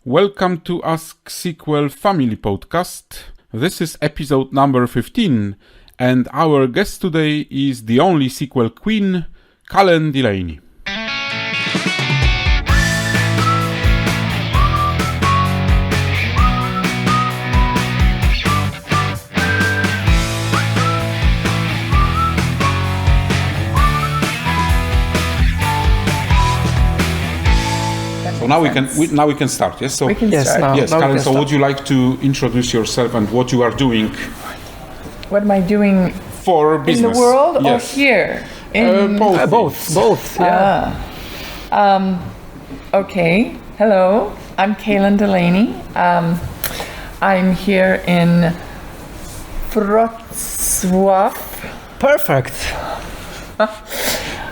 Welcome to Ask SQL Family podcast. This is episode number 15, and our guest today is the only SQL queen, Kalen Delaney. So now we can start. Yes. So we can start. Kalen. So would you like to introduce yourself and what you are doing? What am I doing for business in the world or here? Both. Yeah. Okay. Hello. I'm Kalen Delaney. I'm here in Wroclaw. Perfect.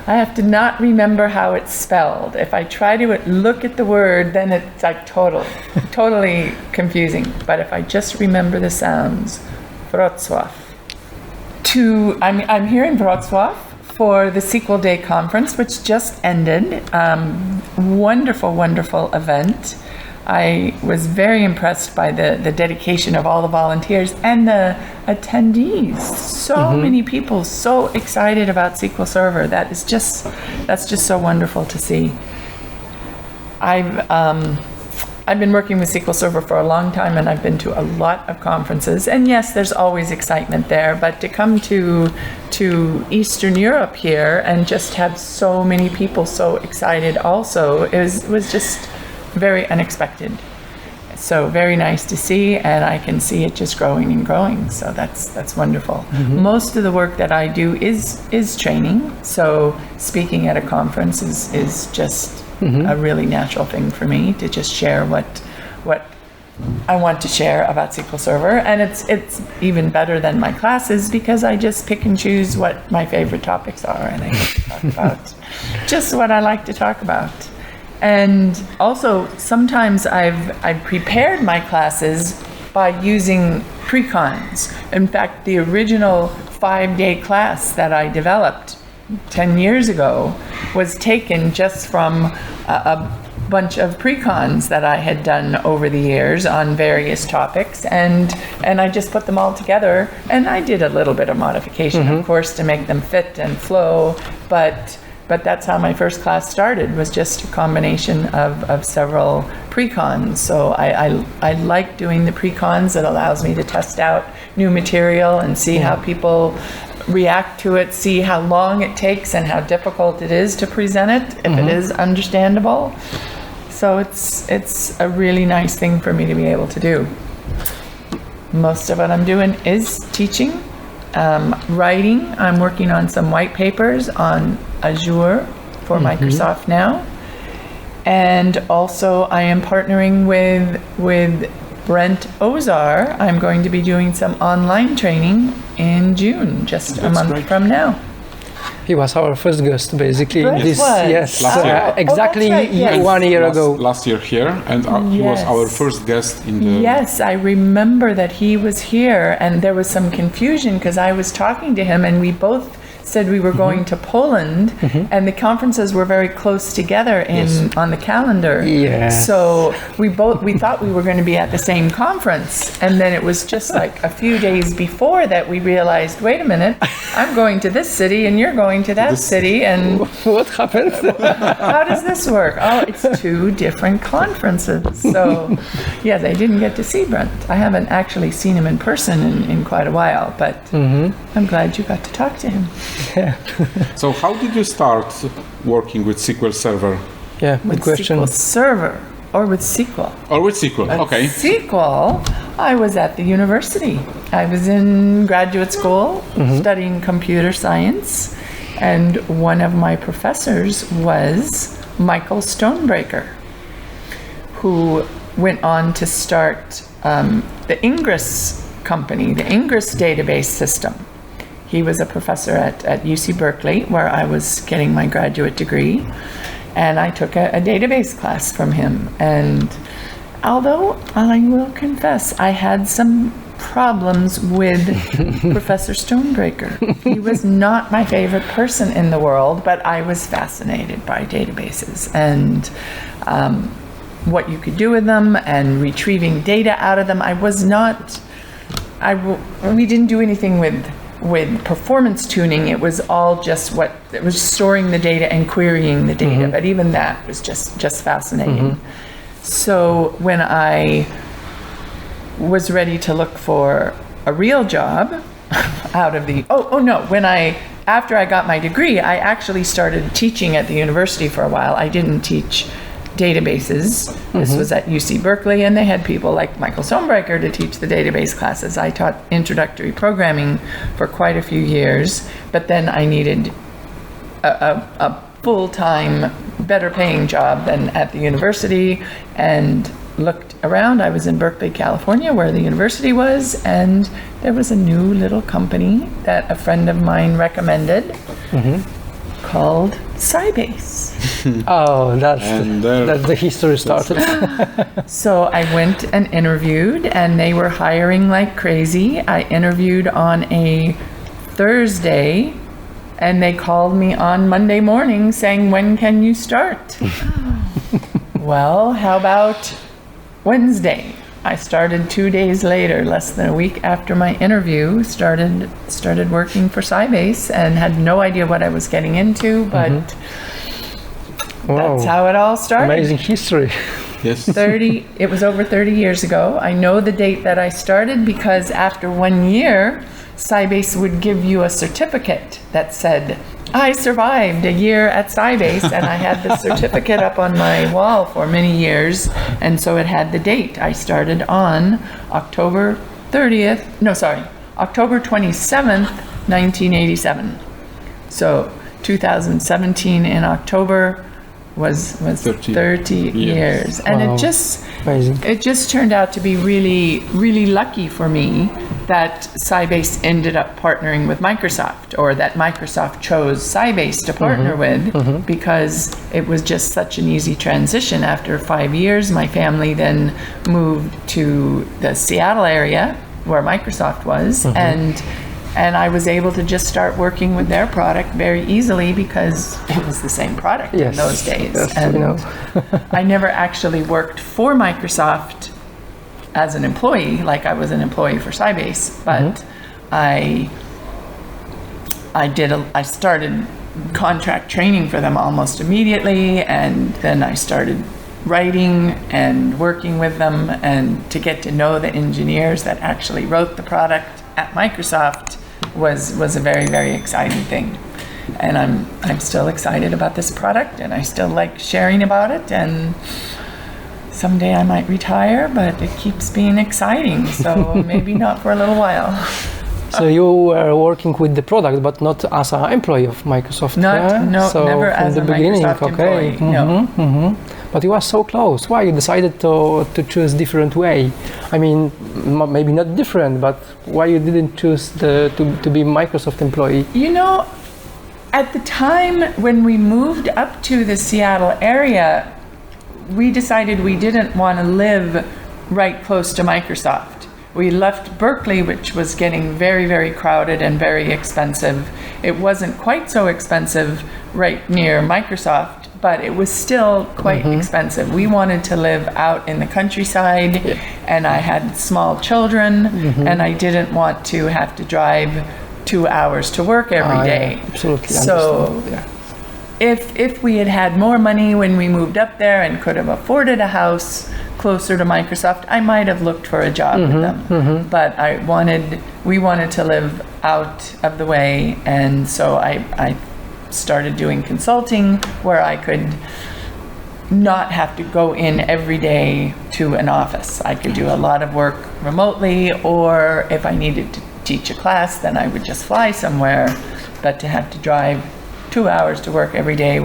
I have to not remember how it's spelled. If I try to look at the word, then it's like totally confusing. But if I just remember the sounds, Wrocław. I'm here in Wrocław for the SQLDay conference, which just ended. Wonderful event. I was very impressed by the dedication of all the volunteers and the attendees. So many people so excited about SQL Server. That's just so wonderful to see. I've been working with SQL Server for a long time, and I've been to a lot of conferences. And yes, there's always excitement there, but to come to Eastern Europe here and just have so many people so excited also was just very unexpected. So very nice to see, and I can see it just growing and growing. So that's wonderful. Most of the work that I do is training. So speaking at a conference is just a really natural thing for me to just share what I want to share about SQL Server. And it's even better than my classes because I just pick and choose what my favorite topics are, and I get to talk about just what I like to talk about. And also, sometimes I've prepared my classes by using pre-cons. In fact, the original 5-day class that I developed 10 years ago was taken just from a bunch of pre-cons that I had done over the years on various topics, and I just put them all together, and I did a little bit of modification, of course, to make them fit and flow, but that's how my first class started, was just a combination of several pre-cons. So I like doing the pre-cons. It allows me to test out new material and see how people react to it, see how long it takes and how difficult it is to present it, if it is understandable. So it's a really nice thing for me to be able to do. Most of what I'm doing is teaching. Writing, I'm working on some white papers on Azure for Microsoft now. And also I am partnering with Brent Ozar. I'm going to be doing some online training in June, just a month from now. He was our first guest, basically. Last year. Exactly right, yes. 1 year ago. Last year here, and he was our first guest in the... Yes, I remember that he was here, and there was some confusion because I was talking to him, and we both said we were going to Poland, and the conferences were very close together on the calendar. Yes. So we thought we were going to be at the same conference, and then it was just like a few days before that we realized, wait a minute, I'm going to this city and you're going to that city, and what happened? how does this work? Oh, it's two different conferences. So yeah, they didn't get to see Brent. I haven't actually seen him in person in quite a while, but I'm glad you got to talk to him. Yeah. So how did you start working with SQL Server? Yeah, good question. SQL Server or with SQL? Or with SQL, okay. SQL, I was at the university. I was in graduate school studying computer science, and one of my professors was Michael Stonebreaker, who went on to start the Ingress company, the Ingress database system. He was a professor at UC Berkeley, where I was getting my graduate degree, and I took a database class from him. And although I will confess, I had some problems with Professor Stonebreaker. He was not my favorite person in the world, but I was fascinated by databases. And what you could do with them and retrieving data out of them. We didn't do anything with performance tuning. It was all just it was storing the data and querying the data. But even that was just fascinating. So when I was ready to look for a real job out of the, after I got my degree, I actually started teaching at the university for a while. I didn't teach databases. This was at UC Berkeley, and they had people like Michael Sonbreaker to teach the database classes. I taught introductory programming for quite a few years, but then I needed a full-time, better paying job than at the university, and looked around. I was in Berkeley, California, where the university was, and there was a new little company that a friend of mine recommended called Sybase. Oh, that's the history started. So I went and interviewed, and they were hiring like crazy. I interviewed on a Thursday, and they called me on Monday morning saying, "When can you start?" Well, how about Wednesday? I started 2 days later, less than a week after my interview, started working for Sybase, and had no idea what I was getting into, but that's how it all started. Amazing history. Yes. It was over 30 years ago. I know the date that I started because after 1 year, Sybase would give you a certificate that said, "I survived a year at Sybase," and I had the certificate up on my wall for many years, and so it had the date. I started on October 27th, 1987. So 2017 in October was 30 years. And it just turned out to be really, really lucky for me that Sybase ended up partnering with Microsoft, or that Microsoft chose Sybase to partner with, because it was just such an easy transition. After 5 years, my family then moved to the Seattle area where Microsoft was, and I was able to just start working with their product very easily because it was the same product in those days. Yes, and I never actually worked for Microsoft as an employee, like I was an employee for Sybase, but I started contract training for them almost immediately, and then I started writing and working with them, and to get to know the engineers that actually wrote the product at Microsoft was a very, very exciting thing. And I'm still excited about this product, and I still like sharing about it, and someday I might retire, but it keeps being exciting, so maybe not for a little while. So you were working with the product, but not as an employee of Microsoft? So never as a Microsoft employee, no. But you are so close. Why you decided to choose different way? I mean, maybe not different, but why you didn't choose to be Microsoft employee? You know, at the time when we moved up to the Seattle area, we decided we didn't want to live right close to Microsoft. We left Berkeley, which was getting very, very crowded and very expensive. It wasn't quite so expensive right near Microsoft, but it was still quite expensive. We wanted to live out in the countryside, and I had small children, and I didn't want to have to drive 2 hours to work every day. Yeah, absolutely. So if we had had more money when we moved up there and could have afforded a house closer to Microsoft, I might have looked for a job with them. But we wanted to live out of the way, and so I started doing consulting where I could not have to go in every day to an office. I could do a lot of work remotely, or if I needed to teach a class, then I would just fly somewhere. But to have to drive 2 hours to work every day,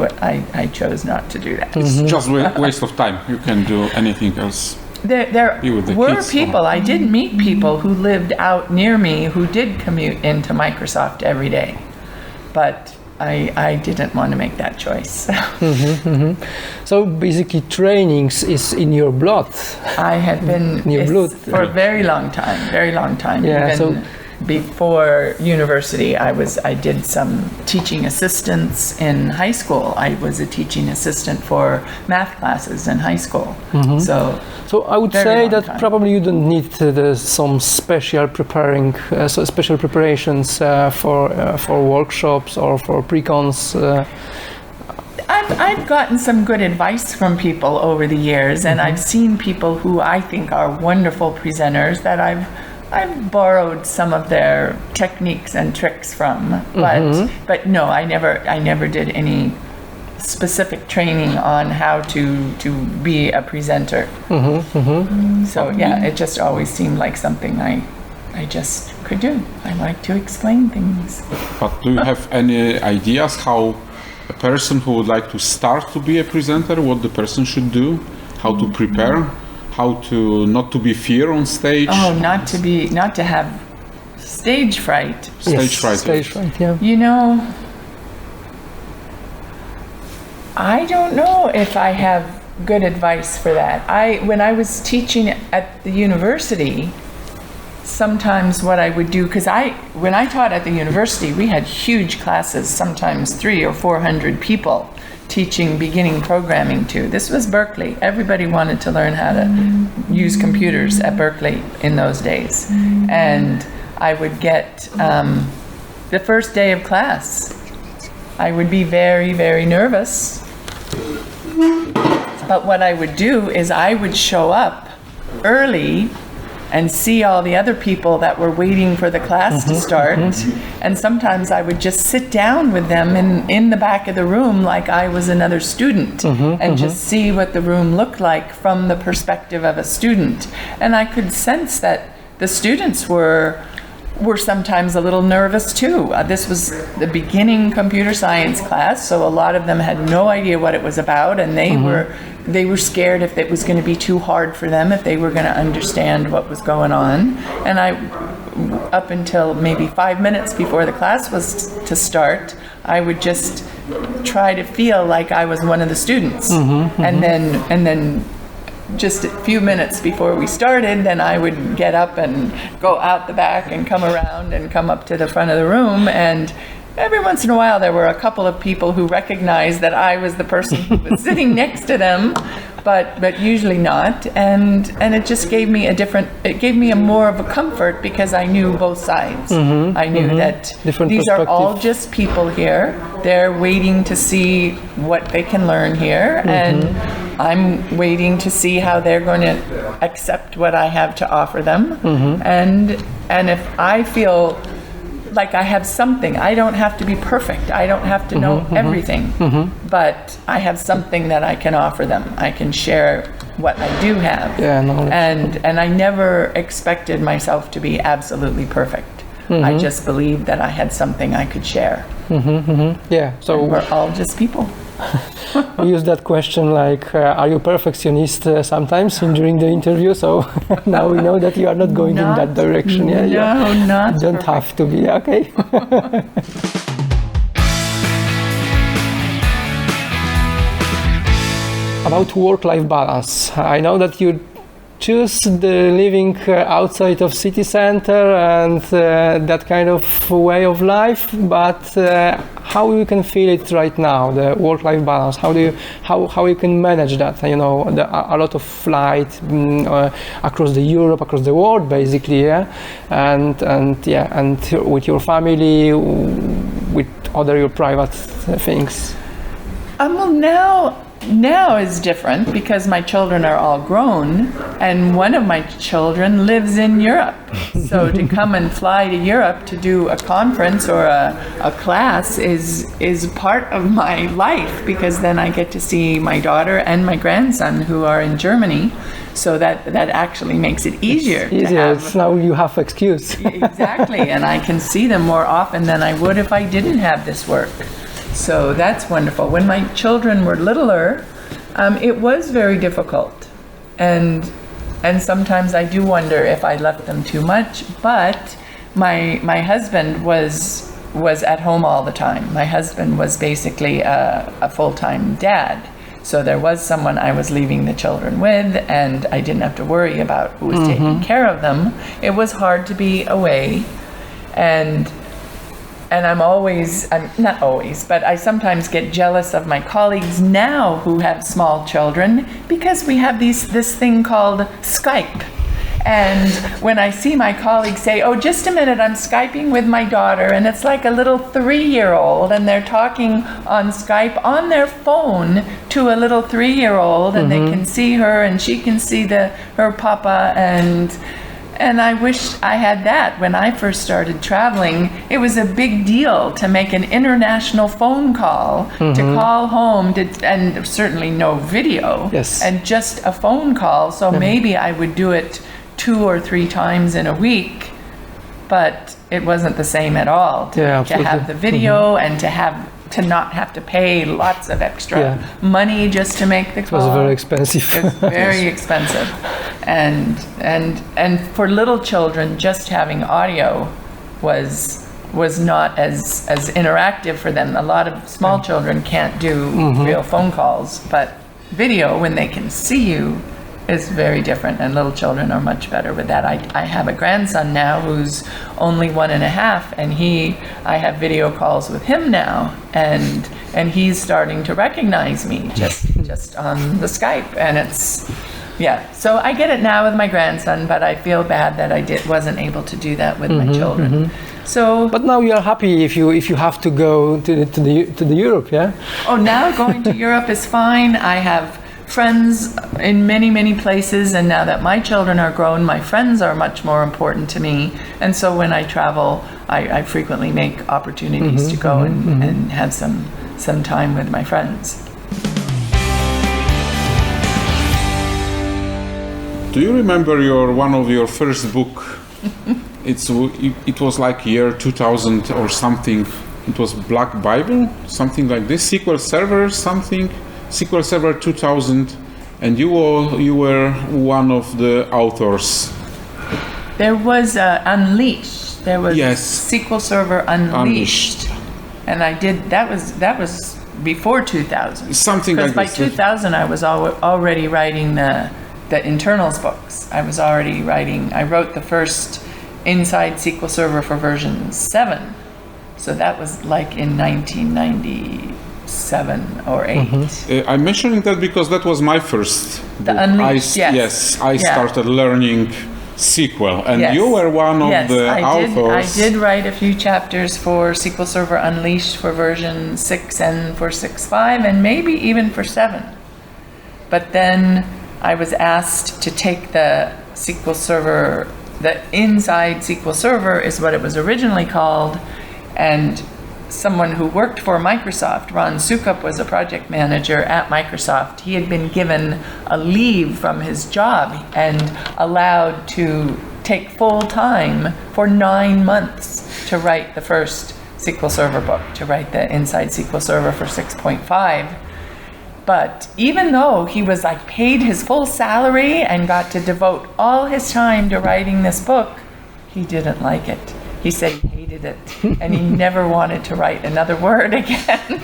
I chose not to do that. It's just waste of time. You can do anything else. There were people, I did meet people who lived out near me who did commute into Microsoft every day. But I didn't want to make that choice. So basically trainings is in your blood. I have been in your blood for a very long time. Yeah, so before university, I did some teaching assistants in high school. I was a teaching assistant for math classes in high school. So I would say that probably you don't need some special special preparations for workshops or for pre-cons. I've gotten some good advice from people over the years, and I've seen people who I think are wonderful presenters that I've borrowed some of their techniques and tricks from. But no, I never did any specific training on how to be a presenter. So yeah, it just always seemed like something I just could do. I like to explain things. But do you have any ideas how a person who would like to start to be a presenter, what the person should do, how to prepare, how to not to be fear on stage? Oh, not to have stage fright. Stage fright, yeah. You know, I don't know if I have good advice for that. When I was teaching at the university, sometimes what I would do, because when I taught at the university, we had huge classes, sometimes 300 or 400 people teaching beginning programming to. This was Berkeley. Everybody wanted to learn how to use computers at Berkeley in those days. And I would get the first day of class, I would be very, very nervous. But what I would do is I would show up early and see all the other people that were waiting for the class to start. And sometimes I would just sit down with them in the back of the room like I was another student and just see what the room looked like from the perspective of a student. And I could sense that the students were sometimes a little nervous too. This was the beginning computer science class, so a lot of them had no idea what it was about, and they were scared if it was going to be too hard for them, if they were going to understand what was going on. And up until maybe 5 minutes before the class was to start, I would just try to feel like I was one of the students. And then just a few minutes before we started, then I would get up and go out the back and come around and come up to the front of the room. And every once in a while, there were a couple of people who recognized that I was the person who was sitting next to them, but usually not. And it just gave me a more of a comfort because I knew both sides. I knew that these are all just people here. They're waiting to see what they can learn here, and I'm waiting to see how they're going to accept what I have to offer them. And if I feel like I have something, I don't have to be perfect. I don't have to know everything, but I have something that I can offer them. I can share what I do have. And I never expected myself to be absolutely perfect. I just believed that I had something I could share. Yeah, so and we're all just people. We use that question like, are you perfectionist sometimes during the interview? So now we know that you are not going in that direction. No, not you don't have to be, okay? About work-life balance, I know that you choose the living outside of city center and that kind of way of life, but how you can feel it right now, the work-life balance? How you can manage that? You know, a lot of flight across Europe, across the world, basically, and with your family, with other your private things. Well, now is different because my children are all grown, and one of my children lives in Europe. So to come and fly to Europe to do a conference or a class is part of my life, because then I get to see my daughter and my grandson who are in Germany. So that actually makes it easier. Now you have excuse. Exactly, and I can see them more often than I would if I didn't have this work. So that's wonderful. When my children were littler, it was very difficult. And sometimes I do wonder if I left them too much. But my husband was at home all the time. My husband was basically a full-time dad. So there was someone I was leaving the children with, and I didn't have to worry about who was taking care of them. It was hard to be away. And I'm not always, but I sometimes get jealous of my colleagues now who have small children, because we have this thing called Skype. And when I see my colleagues say, oh, just a minute, I'm Skyping with my daughter, and it's like a little 3-year-old, and they're talking on Skype on their phone to a little 3-year-old, and they can see her, and she can see her papa, and I wish I had that. When I first started traveling, it was a big deal to make an international phone call, to call home, and certainly no video, and just a phone call. So maybe I would do it 2 or 3 times in a week, but it wasn't the same at all to have the video and to not have to pay lots of extra money just to make the call. It was very expensive. It's very expensive. And for little children, just having audio was not as interactive for them. A lot of small children can't do real phone calls, but video, when they can see you, is very different, and little children are much better with that. I have a grandson now who's only 1.5, and I have video calls with him now, and he's starting to recognize me just on the Skype, and it's so I get it now with my grandson, but I feel bad that I wasn't able to do that with my children. So, but now you're happy if you have to go to the Europe, yeah? Oh, now going to Europe is fine. I have friends in many places, and now that my children are grown, my friends are much more important to me, and so when I travel, I frequently make opportunities to go and have some time with my friends. Do you remember one of your first book? It was like year 2000 or something. It was Black Bible, something like this. SQL Server something. SQL Server 2000, and you were one of the authors. There was Unleashed. There was SQL Server Unleashed. And I did that was before 2000. Something like this. Because by 2000 I was already writing the internals books. I wrote the first Inside SQL Server for version 7. So that was like in 1997 or 8. I'm mentioning that because that was my first book. Unleashed, I started learning SQL, and you were one of the authors. I did write a few chapters for SQL Server Unleashed for version 6 and for 6.5, and maybe even for 7. But then I was asked to take the SQL Server, the Inside SQL Server is what it was originally called, and someone who worked for Microsoft, Ron Sukup, was a project manager at Microsoft. He had been given a leave from his job and allowed to take full time for 9 months to write the first SQL Server book, to write the Inside SQL Server for 6.5. But even though he was paid his full salary and got to devote all his time to writing this book, he didn't like it. He said he hated it, and he never wanted to write another word again.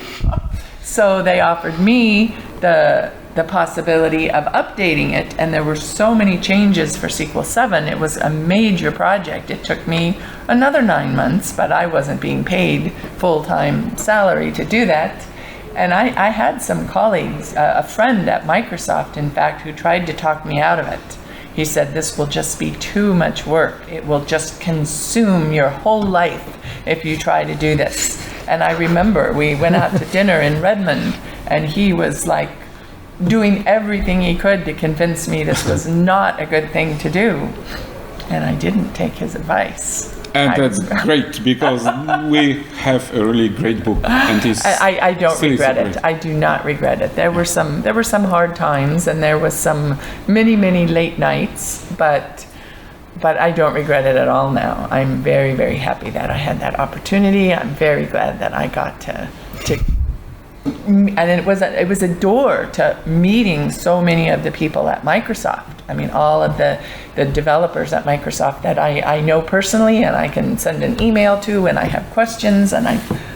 So they offered me the possibility of updating it, and there were so many changes for SQL 7. It was a major project. It took me another 9 months, but I wasn't being paid full-time salary to do that. And I had some colleagues, a friend at Microsoft, in fact, who tried to talk me out of it. He said, this will just be too much work. It will just consume your whole life if you try to do this. And I remember we went out to dinner in Redmond, and he was doing everything he could to convince me this was not a good thing to do. And I didn't take his advice. And that's great, because we have a really great book, and I don't regret it. I do not regret it. There were some hard times, and there was some many late nights, but I don't regret it at all now. I'm very, very happy that I had that opportunity. I'm very glad that I got to and it was a door to meeting so many of the people at Microsoft. I mean, all of the developers at Microsoft that I know personally, and I can send an email to when I have questions, and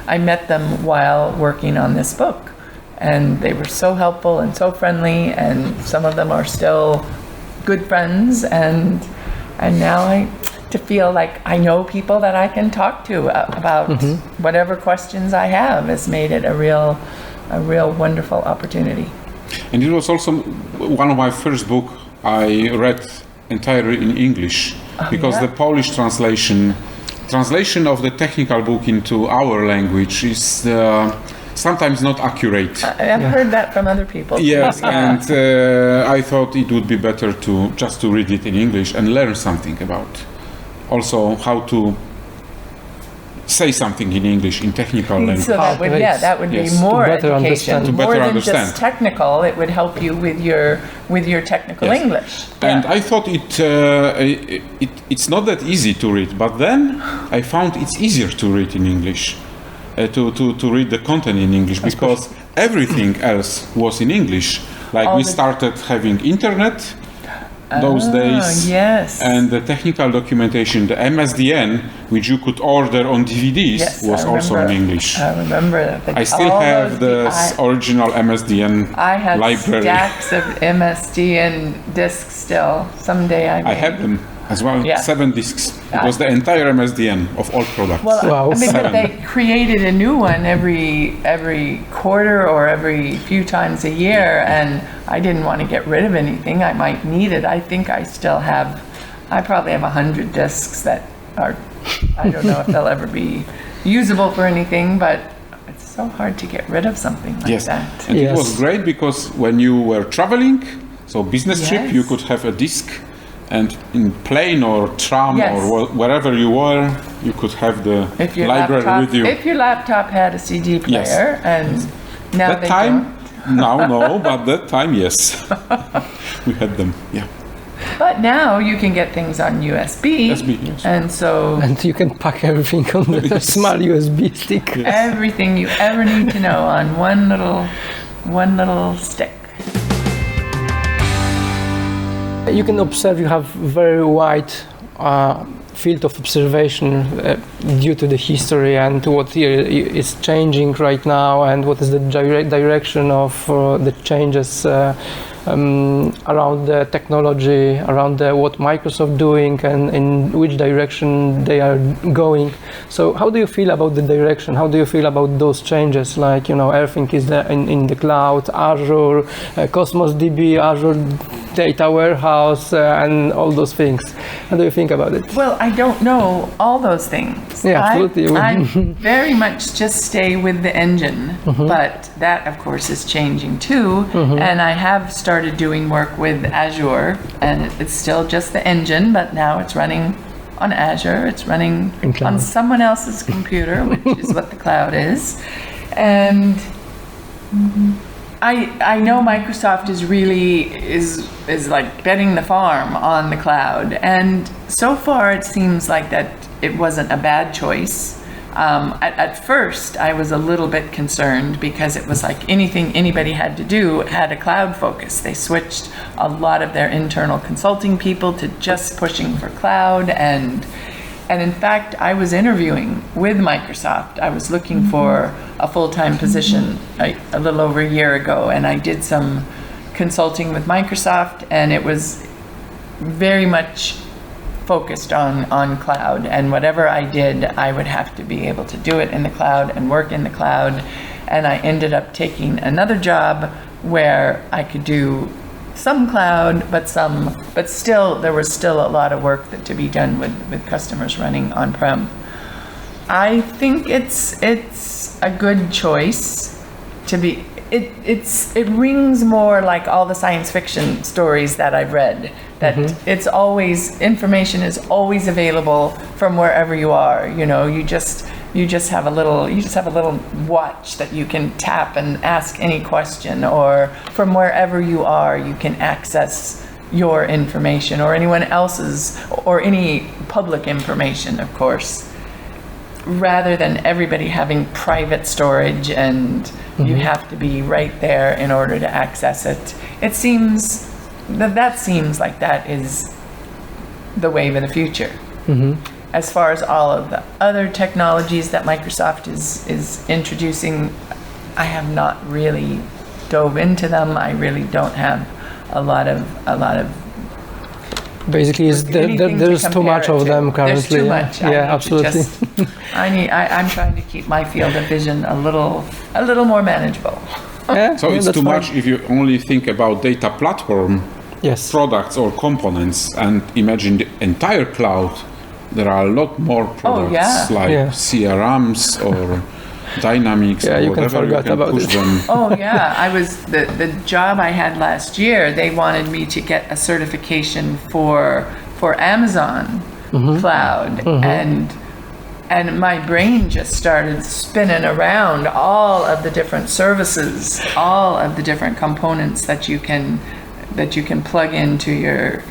I met them while working on this book, and they were so helpful and so friendly, and some of them are still good friends, and now to feel like I know people that I can talk to about whatever questions I have has made it a real wonderful opportunity. And it was also one of my first book I read entirely in English, because the Polish translation of the technical book into our language is sometimes not accurate. I've heard that from other people. Yes, and I thought it would be better to just to read it in English and learn something about also how to say something in English in technical language. So that would Yes. be more To better education, understand. more To better than understand. just technical. It would help you with your technical Yes. English. And I thought it's not that easy to read, but then I found it's easier to read in English, to read the content in English, because everything else was in English. Like we started having internet those days, yes. and the technical documentation, the MSDN, which you could order on DVDs, Yes, was I also in remember. English. I remember that. I still have the original MSDN I had library. stacks of MSDN discs still. Someday I have them as well, Yeah. 7 discs. It was the entire MSDN of all products. Well, Wow. I mean, but 7. they created a new one every quarter or every few times a year, and I didn't want to get rid of anything. I might need it. I think I still have. I probably have 100 discs that are. I don't know if they'll ever be usable for anything, but it's so hard to get rid of something like Yes, that. and Yes. it was great because when you were traveling, so business trip, Yes. you could have a disc, and in plane or tram Yes. or wherever you were, you could have the If your library laptop, with you. if your laptop had a CD player, and now That they time, don't. now no, but that time, yes, we had them. Yeah, But now you can get things on USB, USB, yes. and so And you can pack everything on the small USB stick. everything you ever need to know on one little stick. You can observe you have very wide field of observation due to the history and what is changing right now, and what is the direction of the changes around the technology, around what Microsoft doing, and in which direction they are going. So how do you feel about the direction? How do you feel about those changes? Like, everything is in the cloud, Azure, Cosmos DB, Azure Data Warehouse, and all those things. How do you think about it? Well, I don't know all those things. Yeah, absolutely. I very much just stay with the engine, but that, of course, is changing too. And I have started doing work with Azure, and it's still just the engine, but now it's running on Azure. It's running In cloud. on someone else's computer, which is what the cloud is. And I know Microsoft is really is like betting the farm on the cloud, and so far it seems like that it wasn't a bad choice. At first, I was a little bit concerned because it was like anything anybody had to do had a cloud focus. They switched a lot of their internal consulting people to just pushing for cloud, and in fact, I was interviewing with Microsoft. I was looking for a full-time position a little over a year ago, and I did some consulting with Microsoft, and it was very much focused on cloud. And whatever I did, I would have to be able to do it in the cloud and work in the cloud. And I ended up taking another job where I could do some cloud, but still, there was still a lot of work to be done with customers running on-prem. I think it's a good choice to be. It rings more like all the science fiction stories that I've read. That it's always, information is always available from wherever you are. You just have a little watch that you can tap and ask any question, or from wherever you are, you can access your information or anyone else's, or any public information, of course, rather than everybody having private storage and you have to be right there in order to access it. It seems that seems like that is the wave of the future. As far as all of the other technologies that Microsoft is introducing, I have not really dove into them. I really don't have a lot of Basically, anything to there's too compare much it of to. them currently. There's too much. I need to Absolutely. I'm trying to keep my field of vision a little more manageable. So it's that's too fine. much if you only think about data platform Yes. products or components and imagine the entire cloud. There are a lot more products like CRMs or Dynamics or you can whatever you forget can about push it. them. Oh yeah, I was the job I had last year. They wanted me to get a certification for Amazon Cloud, and my brain just started spinning around all of the different services, all of the different components that you can plug into your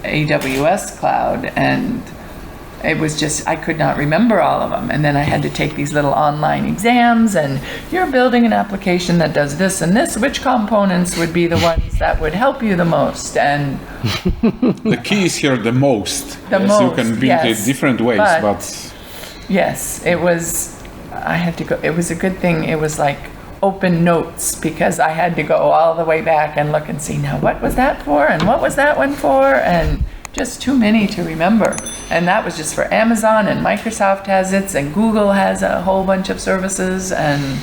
AWS cloud, and it was just, I could not remember all of them. And then I had to take these little online exams, and you're building an application that does this and this, which components would be the ones that would help you the most? And The key is here the most. The You most, can build yes. it different ways, but yes, it was, I had to go, it was a good thing. It was like open notes, because I had to go all the way back and look and see, now what was that for? And what was that one for? And just too many to remember. And that was just for Amazon, and Microsoft has its, and Google has a whole bunch of services, and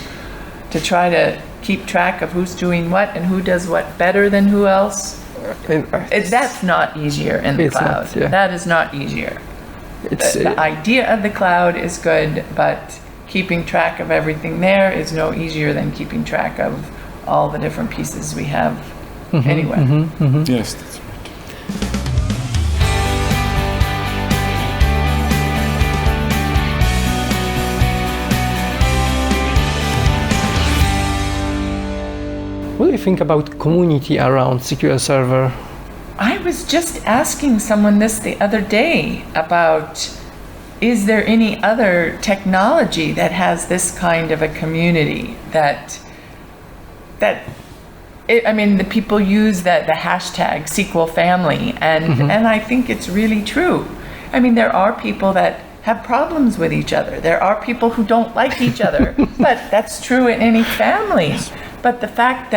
to try to keep track of who's doing what and who does what better than who else. That's not easier in the It's cloud. not, yeah. That is not easier. It's The idea of the cloud is good, but keeping track of everything there is no easier than keeping track of all the different pieces we have anyway. yes, that's right. What do you think about community around SQL Server? I was just asking someone this the other day about, is there any other technology that has this kind of a community I mean, the people use the hashtag SQL Family, and I think it's really true. I mean, there are people that have problems with each other. There are people who don't like each other, but that's true in any family. But the fact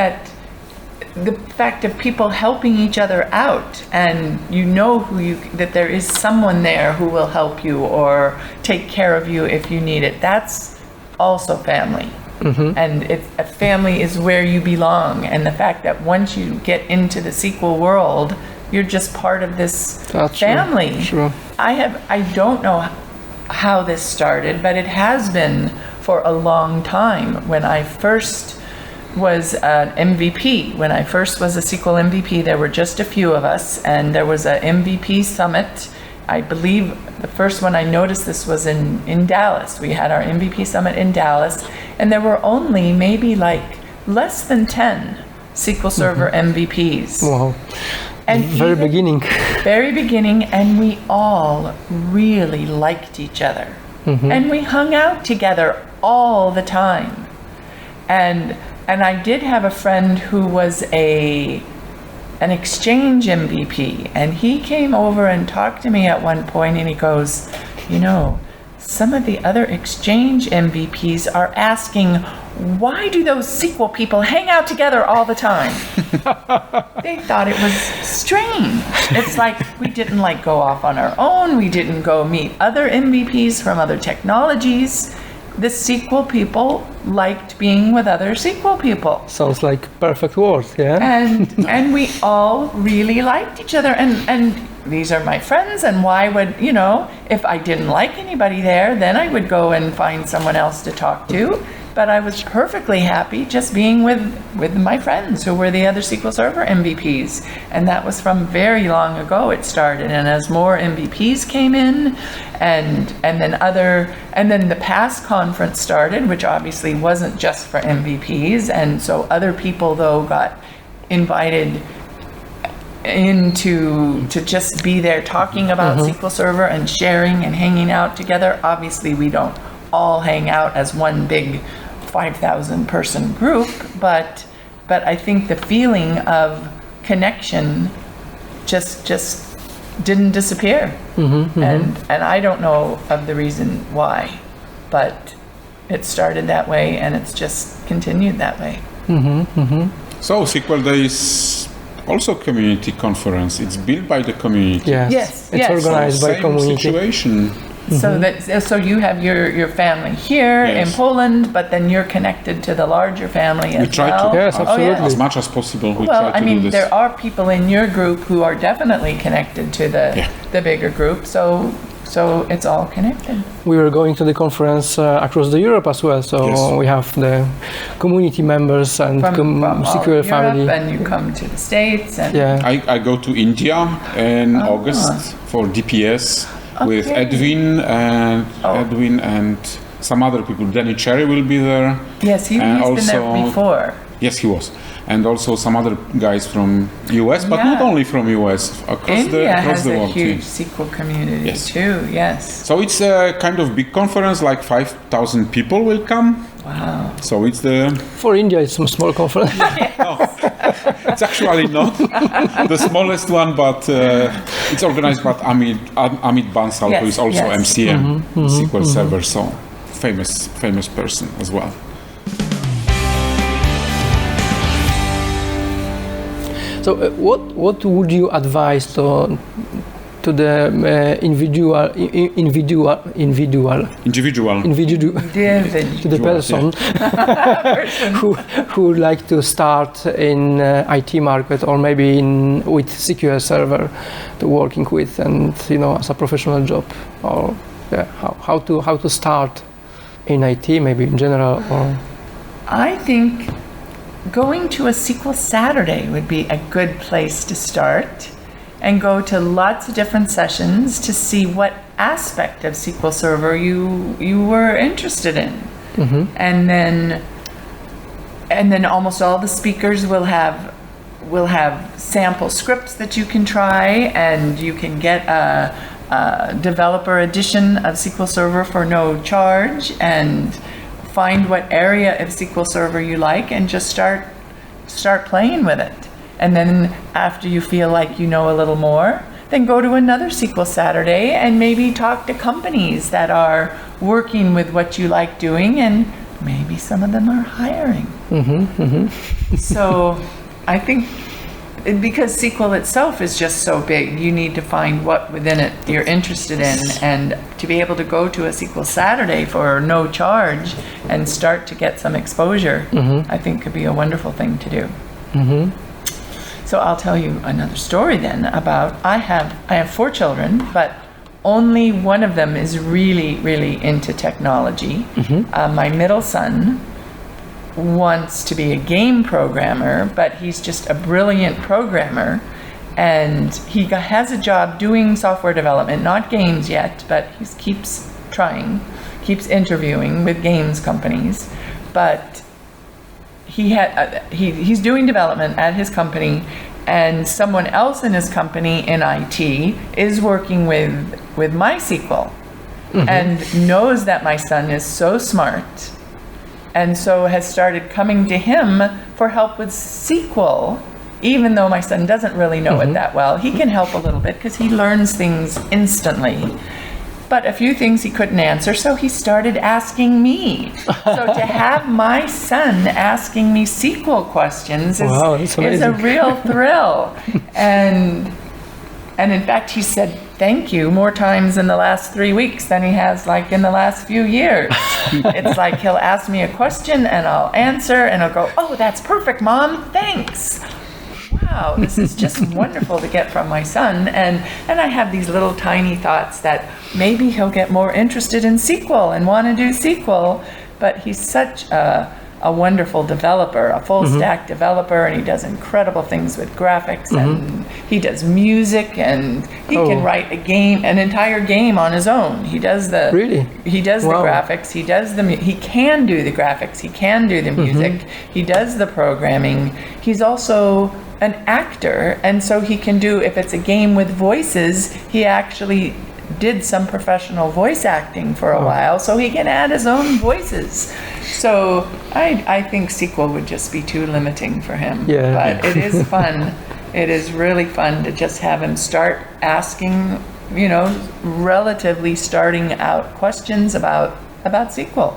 of people helping each other out, and that there is someone there who will help you or take care of you if you need it, that's also family. And a family is where you belong, and the fact that once you get into the SQL world, you're just part of this That's true. family. True. I don't know how this started, but it has been for a long time. When I first was an MVP, when I first was a SQL MVP, there were just a few of us, and there was a MVP summit. I believe the first one I noticed this was in Dallas. We had our MVP summit in Dallas, and there were only maybe like less than 10 SQL Server MVPs. Wow. And Very beginning. Very beginning, and we all really liked each other. And we hung out together all the time. And I did have a friend who was an exchange MVP, and he came over and talked to me at one point, and he goes, some of the other exchange MVPs are asking, why do those SQL people hang out together all the time? They thought it was strange. It's like we didn't go off on our own. We didn't go meet other MVPs from other technologies. The SQL people liked being with other SQL people. Sounds like perfect world, yeah? And we all really liked each other. And these are my friends, and why would, if I didn't like anybody there, then I would go and find someone else to talk to. But I was perfectly happy just being with my friends who were the other SQL Server MVPs. And that was from very long ago it started. And as more MVPs came in, and then the PASS conference started, which obviously wasn't just for MVPs. And so other people, though, got invited to just be there talking about SQL Server and sharing and hanging out together. Obviously, we don't all hang out as one big 5,000 person group, but I think the feeling of connection just didn't disappear. And I don't know of the reason why, but it started that way, and it's just continued that way. So SQLDay is also community conference. It's built by the community. Yes, It's yes. organized by Same community. situation. So you have your family here in Yes. Poland, but then you're connected to the larger family We as try well. to, Yes, absolutely. as much as possible, we Well, try to I mean, do this. there are people in your group who are definitely connected to the bigger group, so it's all connected. We were going to the conference across the Europe as well, so Yes. we have the community members and From all SQL of Europe, Family. and you come to the States, and Yeah. I go to India in August for DPS with Okay. Edwin and some other people. Danny Cherry will be there. yes, he's And been there also- before. Yes, he was. And also some other guys from US, but Yeah. not only from US, across India across has the a world. huge yes. SQL community Yes. too. Yes. So it's a kind of big conference, like 5,000 people will come. Wow. So it's the For India, it's a small conference. it's actually not the smallest one, but it's organized by Amit Bansal, who is Yes, also yes. MCM SQL Server, so famous person as well. So, what would you advise to the to the person who would like to start in IT market or maybe with SQL Server to working with, and as a professional job, or how to start in IT, maybe in general, or I think going to a SQL Saturday would be a good place to start, and go to lots of different sessions to see what aspect of SQL Server you were interested in. And then almost all the speakers will have sample scripts that you can try, and you can get a developer edition of SQL Server for no charge, and find what area of SQL Server you like and just start playing with it. And then after you feel like you know a little more, then go to another SQL Saturday and maybe talk to companies that are working with what you like doing, and maybe some of them are hiring. So I think because SQL itself is just so big, you need to find what within it you're interested in, and to be able to go to a SQL Saturday for no charge and start to get some exposure, I think could be a wonderful thing to do. So I'll tell you another story then about, I have 4 children, but only one of them is really into technology. My middle son wants to be a game programmer, but he's just a brilliant programmer, and he has a job doing software development, not games yet, but he keeps trying, keeps interviewing with games companies, but he's doing development at his company, and someone else in his company in IT is working with MySQL, and knows that my son is so smart, and so has started coming to him for help with SQL, even though my son doesn't really know it that well. He can help a little bit because he learns things instantly. But a few things he couldn't answer, so he started asking me. So to have my son asking me SQL questions is a real thrill. And in fact, he said thank you more times in the last 3 weeks than he has like in the last few years. It's like he'll ask me a question and I'll answer, and I'll go, oh, that's perfect, Mom, thanks. Wow, this is just wonderful to get from my son. And I have these little tiny thoughts that maybe he'll get more interested in SQL and want to do SQL, but he's such a wonderful developer, a full stack developer, and he does incredible things with graphics, and he does music, and he can write an entire game on his own. He does the graphics, he can do the graphics, he can do the music, he does the programming. He's also an actor, and so he can do, if it's a game with voices, he actually did some professional voice acting for a while, so he can add his own voices. So I think SQL would just be too limiting for him. But it is fun. It is really fun to just have him start asking, relatively starting out questions about SQL.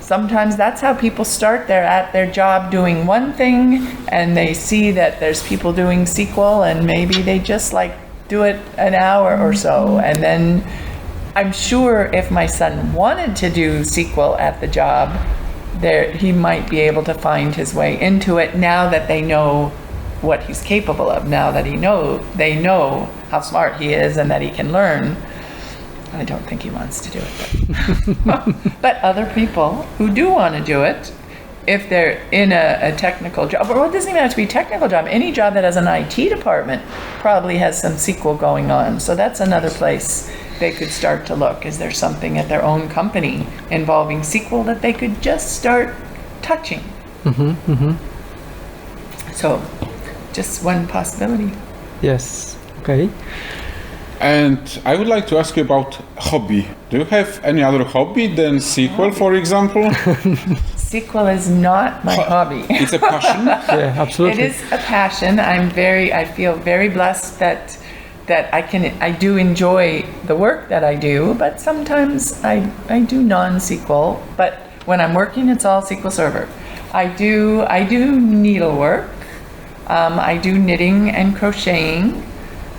sometimes that's how people start. They're at their job doing one thing, and they see that there's people doing SQL, and maybe they just like do it an hour or so. And then I'm sure if my son wanted to do SQL at the job, he might be able to find his way into it now that they know what he's capable of, now that they know how smart he is and that he can learn. I don't think he wants to do it, but other people who do want to do it, if they're in a technical job, or it doesn't even have to be a technical job, any job that has an IT department probably has some SQL going on. So that's another place they could start to look. Is there something at their own company involving SQL that they could just start touching? So just one possibility. Yes. Okay. And I would like to ask you about hobby. Do you have any other hobby than SQL, for example? SQL is not my hobby. It's a passion? Yeah, absolutely. It is a passion. I feel very blessed that I do enjoy the work that I do, but sometimes I do non-SQL. But when I'm working, it's all SQL Server. I do needlework. I do knitting and crocheting.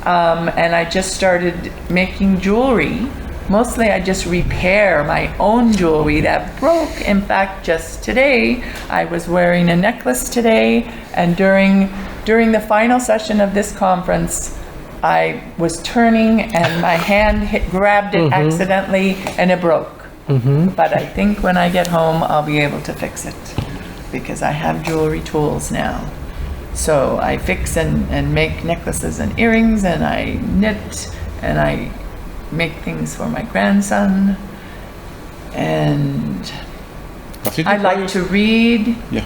And I just started making jewelry. Mostly I just repair my own jewelry that broke. In fact, just today, I was wearing a necklace today, and during the final session of this conference, I was turning and my hand grabbed it accidentally and it broke. But I think when I get home, I'll be able to fix it because I have jewelry tools now. So I fix and make necklaces and earrings, and I knit, and I make things for my grandson. And I like to read. Yeah.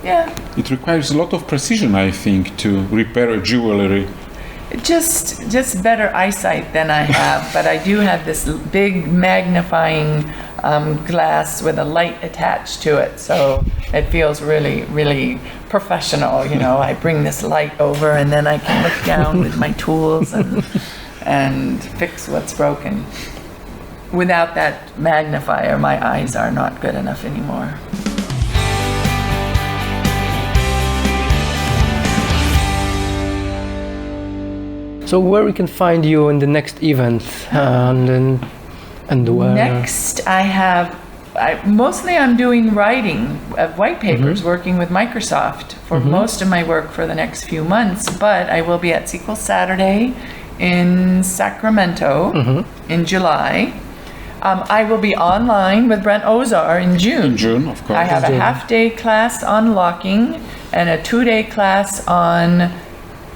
Yeah. It requires a lot of precision, I think, to repair a jewelry. Just better eyesight than I have, but I do have this big magnifying glass with a light attached to it, so it feels really, really professional. You know, I bring this light over, and then I can look down with my tools and fix what's broken. Without that magnifier, my eyes are not good enough anymore. So where we can find you in the next event and where? Next, mostly I'm doing writing of white papers, working with Microsoft for most of my work for the next few months, but I will be at SQL Saturday in Sacramento in July. I will be online with Brent Ozar in June. In June, of course. I have a half-day class on locking and a 2-day class on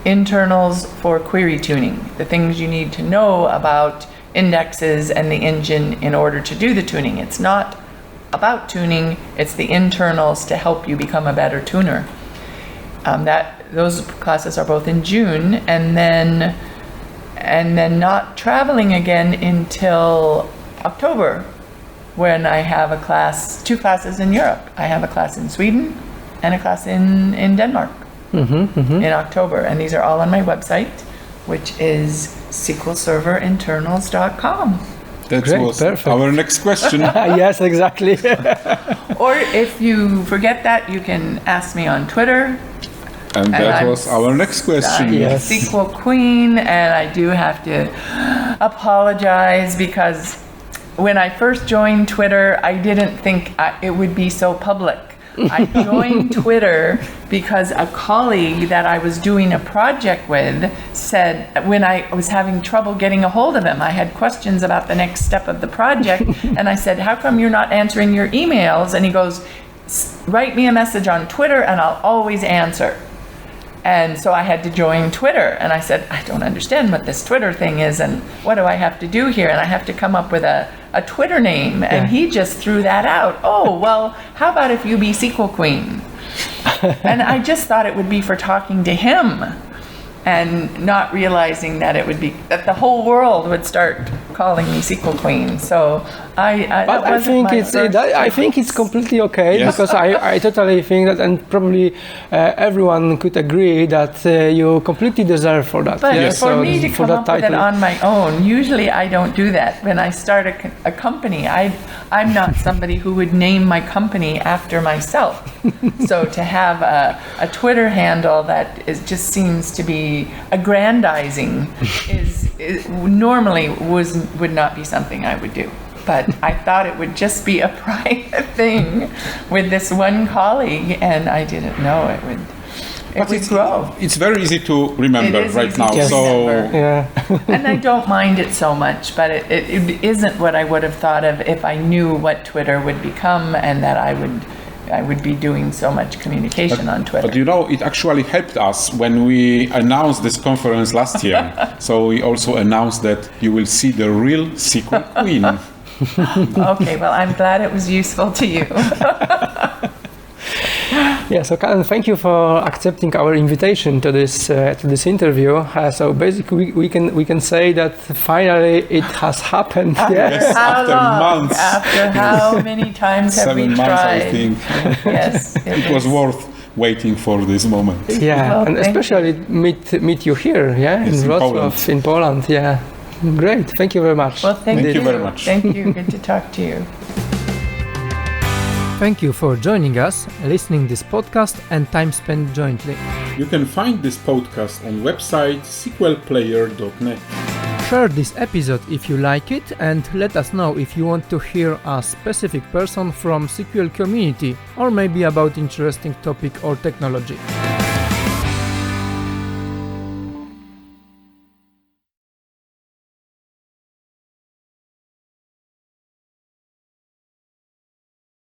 internals for query tuning, the things you need to know about indexes and the engine in order to do the tuning. It's not about tuning, it's the internals to help you become a better tuner. Those classes are both in June, and then not traveling again until October, when I have a class, 2 classes in Europe. I have a class in Sweden and a class in Denmark. In October, and these are all on my website, which is SQLServerInternals.com. That Great, was perfect. our next question. Yes, exactly. Or if you forget that, you can ask me on Twitter. And that was our next question. Yes. SQL Queen, and I do have to apologize because when I first joined Twitter, I didn't think it would be so public. I joined Twitter because a colleague that I was doing a project with said, when I was having trouble getting a hold of him, I had questions about the next step of the project, and I said, how come you're not answering your emails? And he goes, write me a message on Twitter and I'll always answer. And so I had to join Twitter, and I said, I don't understand what this Twitter thing is, and what do I have to do here? And I have to come up with a Twitter name, and he just threw that out. Oh, well, how about if you be SQL Queen? And I just thought it would be for talking to him, and not realizing that it would be, that the whole world would start calling me SQL Queen. So I think it's completely okay, Yes. because I totally think that, and probably everyone could agree that you completely deserve for that. But Yes. for So me to for come that up with it title. on my own, usually I don't do that. When I start a company, I'm not somebody who would name my company after myself. So to have a Twitter handle that just seems to be aggrandizing is normally would not be something I would do. But I thought it would just be a private thing with this one colleague, and I didn't know it would grow. It's very easy to remember It is right easy now. to So remember. Yeah. And I don't mind it so much, but it isn't what I would have thought of if I knew what Twitter would become and that I would be doing so much communication on Twitter. But you know, it actually helped us when we announced this conference last year. So we also announced that you will see the real SQL Queen. Okay, well, I'm glad it was useful to you. Yeah, so Kalen, thank you for accepting our invitation to this interview. So basically, we can say that finally it has happened. Yes, How after long? months. After how many times have we 7 months, tried? I think. Yes, It was worth waiting for this moment. Yeah, Well, and thank especially meet you here, yeah, Yes, in in Wrocław, Poland. in Poland. Yeah, great. Thank you very much. Well, thank Thank you very much. Thank you. Good to talk to you. Thank you for joining us, listening this podcast and time spent jointly. You can find this podcast on website sqlplayer.net. Share this episode if you like it and let us know if you want to hear a specific person from SQL community or maybe about interesting topic or technology.